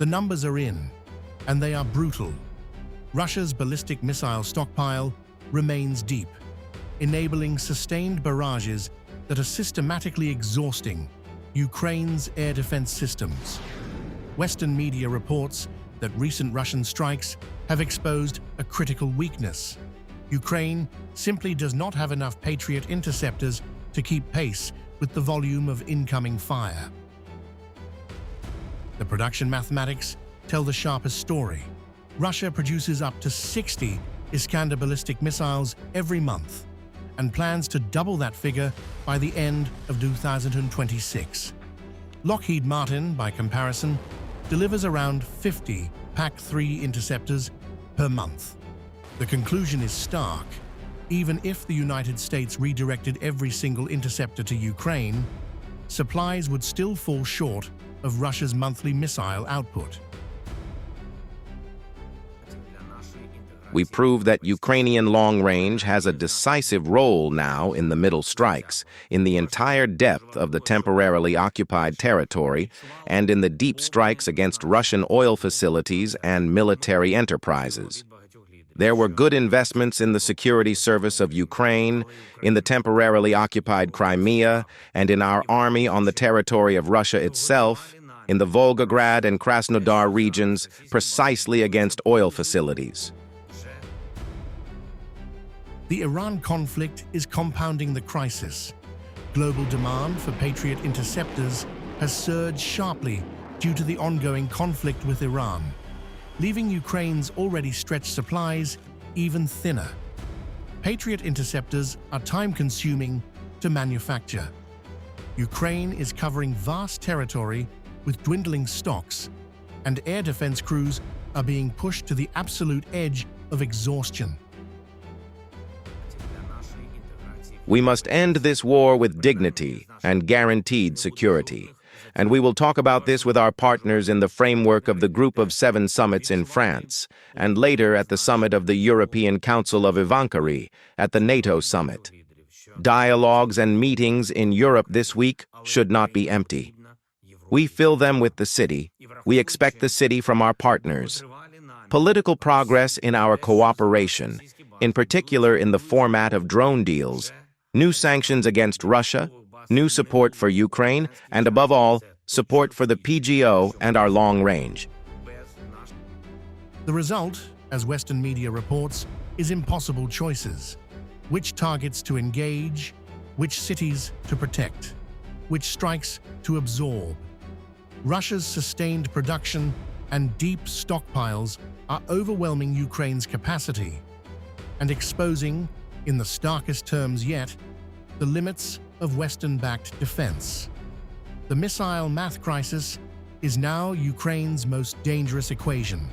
The numbers are in, and they are brutal. Russia's ballistic missile stockpile remains deep, enabling sustained barrages that are systematically exhausting Ukraine's air defense systems. Western media reports that recent Russian strikes have exposed a critical weakness. Ukraine simply does not have enough Patriot interceptors to keep pace with the volume of incoming fire. The production mathematics tell the sharpest story. Russia produces up to 60 Iskander ballistic missiles every month and plans to double that figure by the end of 2026. Lockheed Martin, by comparison, delivers around 50 PAC-3 interceptors per month. The conclusion is stark. Even if the United States redirected every single interceptor to Ukraine, supplies would still fall short of Russia's monthly missile output. We prove that Ukrainian long-range has a decisive role now in the middle strikes, in the entire depth of the temporarily occupied territory, and in the deep strikes against Russian oil facilities and military enterprises. There were good investments in the security service of Ukraine, in the temporarily occupied Crimea, and in our army on the territory of Russia itself, in the Volgograd and Krasnodar regions, precisely against oil facilities. The Iran conflict is compounding the crisis. Global demand for Patriot interceptors has surged sharply due to the ongoing conflict with Iran, leaving Ukraine's already stretched supplies even thinner. Patriot interceptors are time-consuming to manufacture. Ukraine is covering vast territory with dwindling stocks, and air defense crews are being pushed to the absolute edge of exhaustion. We must end this war with dignity and guaranteed security, and we will talk about this with our partners in the framework of the Group of 7 summits in France, and later at the summit of the European Council of Iskander, at the NATO summit. Dialogues and meetings in Europe this week should not be empty. We fill them with the city. We expect the city from our partners. Political progress in our cooperation, in particular in the format of drone deals, new sanctions against Russia, new support for Ukraine, and above all, support for the PGO and our long range. The result, as Western media reports, is impossible choices. Which targets to engage, which cities to protect, which strikes to absorb. Russia's sustained production and deep stockpiles are overwhelming Ukraine's capacity and exposing, in the starkest terms yet, the limits of Western-backed defense. The missile math crisis is now Ukraine's most dangerous equation.